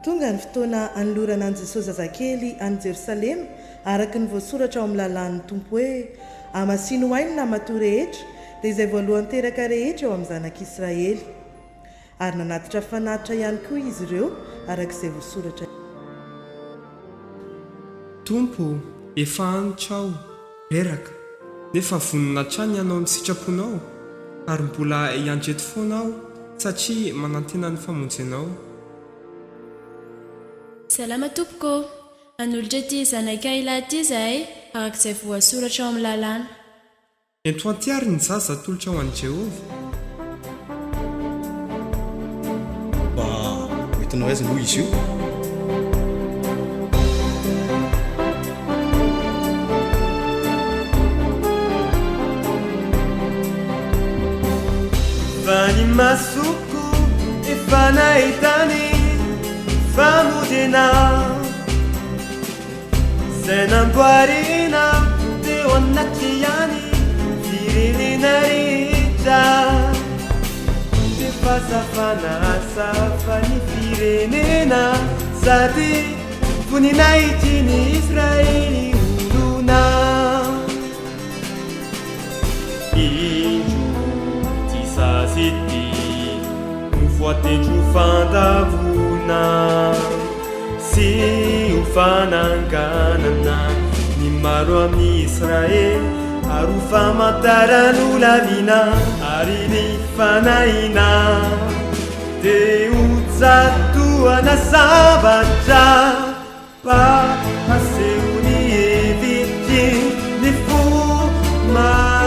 tonga ny fotoana anolorana an' jesosy zazakely any jerosalema araka ny voasoratra ao amin'ny lalàn'ny tompo hoe amasino ainy na matoa rehetra dia izay voalohany teraka rehetra eo amin'ny zanak'Israely ary nanatitra fanatitra ihany koa izy ireo arak'izay voasoratra. Tompo, efa antrao reraka nefa vonina trany ianao ny sitraponao ary mbola iandreto foanao satria manantena ny famonjenao. Salama tompoko, anolotra ity zanakay lahy ity izahay arak'izay voasoratra ao amin'ny lalàna. Ento antiary ny zaza atolotra ao an'i Jehova. Mba hitanao aiza moa izy io? Fa ny masoko efa nahitany famodena izay namboarina teo anaty ihany firenena rehetra dia fahazavana hasafa ny firenena sady voninahity ny Israely olona Sazity voatendro fandavona sy ho fananganana ny maro amin'ny Israely ary ho famantaran'olaniana ary ny fanahina dia ho jatoana zavatra pahaseho ny hevitry ny fo maro.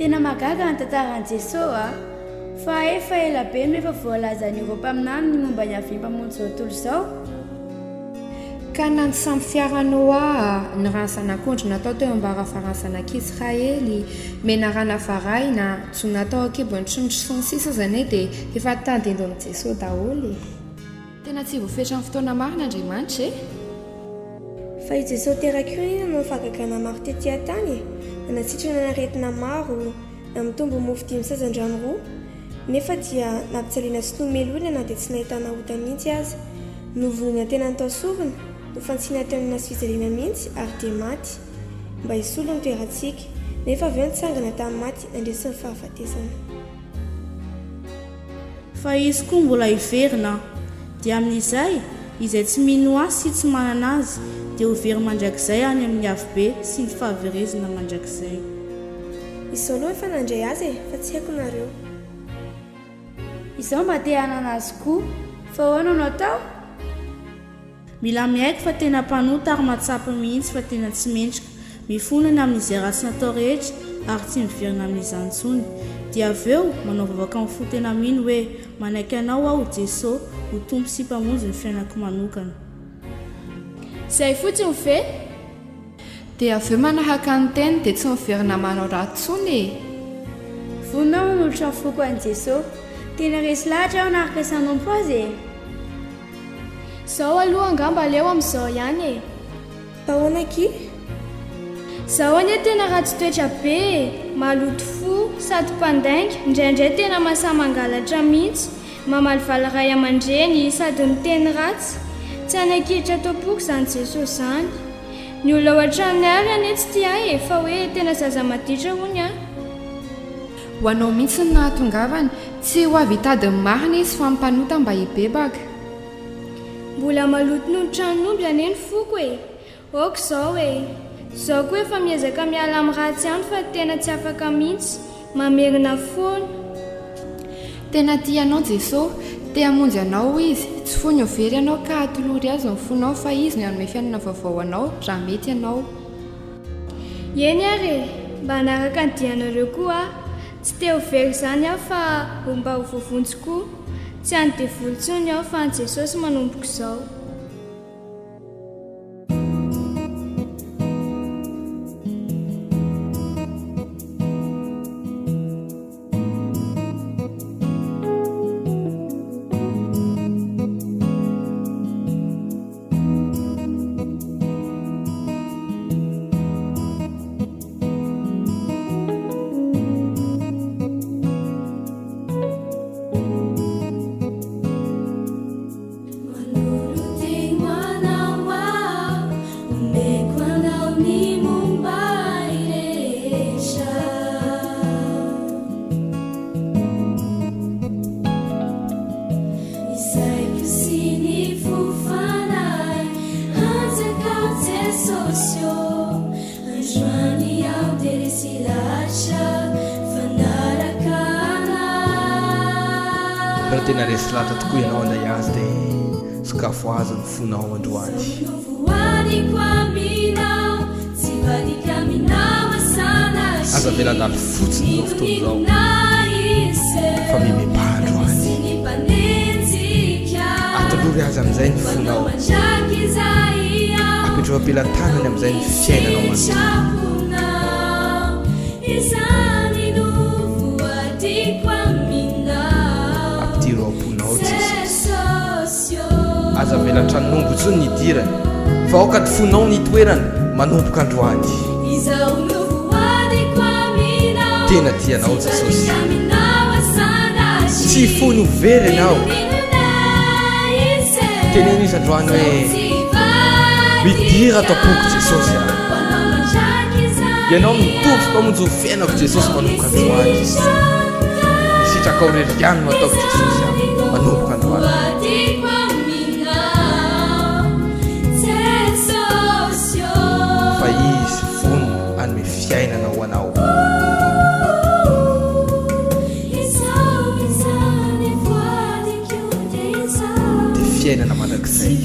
Tena magaga ny tantaran'i Jesosy fa efa ela be no efa voalazan'ny Eoropa aminany ny momba ny avim-pamonjy izao tontolo izao. Ka nandy samy fiara Noa ny ransan'akondro natao teo ambaravarana zanak'Israely menarana varaina tsy natao akibony trondro sy ny sisa zany dia efa tandindon'i Jesosy daholo. Tena tsy voafetra amin'ny fotoana marina Andriamanitra fa i Jesosy teraka io no fagagana maro tetỳ tany nanasitrana naretina maro namitombo mofo 5,000 nefa dia nampitsaliana sy nomelolana dia tsy nahitana ota mihitsy aza novonina tena natao sorona no fantsiana tenana sy fijaliana mihitsy ary dia maty mba hisolo ny toerantsika nefa avy eo nitsangana tamin'ny maty nandresin'ny fahafatesana. Fa izy koa mbola hiverina dia amin'izay izay tsy mino azy sy tsy manana azy dia ho very mandrakizay any amin'ny avobe sy ny fahaverezina mandrakizay. Izao aloha efa nandray azy fa tsy haiko nareo. Izao mba te hanana azy koa fa ahoana no atao? Mila mihaiko fa tena mpanota ary matsapa mihitsy fa tena tsy mendrika mifonana amin'izay ratsy natao rehetra ary tsy miverina amin'izany intsony dia avy eo manao vavaka amin'ny fo tena mino hoe manaiky anao aho Jesosy ho tompo sy mpamonjy ny fiainako manokana. Izay fotsiny ve? Dia avy eo manahaka ny teny dia tsy miverina manao ratsy intsony. Vonona manolotra ny foko an'i Jesosy. Tena resy lahatra aho naraka isanompo azy. Zaho aloha angamba leo amin'izao ihany Ahoana ki? Zaho anie tena ratsy toetra be, maloto fo, sady mpandainga, indraindray tena mahasahy mangalatra mihitsy, mamaly vala ray aman-dreny sady miteny ratsy. tsy anakiritra tompoko izany jesosy izany ny olona ao an-tranony ary ane tsy tia e fa hoe tena zaza maditra hony a ho anao mihitsy ny nahatongavany tsy ho avy hitadiny marina izy fa mpanota mba hibebaka mbola maloto noho ny tranomby ane ny foko e oko izao e izao koa efa miezaka miala amin'ny ratsy ihany fa tena tsy afaka mihitsy mamerina foana tena tianao jesosy te hamonjy anao izy tsy fony overy ianao ka atolory azy ny fonao fa izy ny anome fiainana vaovao anao raha mety ianao eny ary mba hanaraka ny dianareo koa tsy te ho very izany aho fa mba ho vovontsy koa tsy any devolontsony aho fa ny jesosy manomboko izao tena resy lata tokoa ianao anday azy dia sakafo azy ny fonao androany aza velandalo fotsiny zao fotoana zao fa mimepah androany atolory azy amin'izay ny fonao apetro ampelantanany amin'izay ny fiainanao manontolo aza velan-tranombo tsony ny dirany fa aoka ty fonao ny toerany manomboka androany tena tianao jesosy tsy fony overy ianao teneno izy androany hoe midira tampoko jesosy ianao mitompo mpamonjy ho fiainako jesosy manomboka androany sitraka oreriany no ataoko jesosy manomboka androany fa izy vono anome fiainana ho anao dia fiainana mandrakizay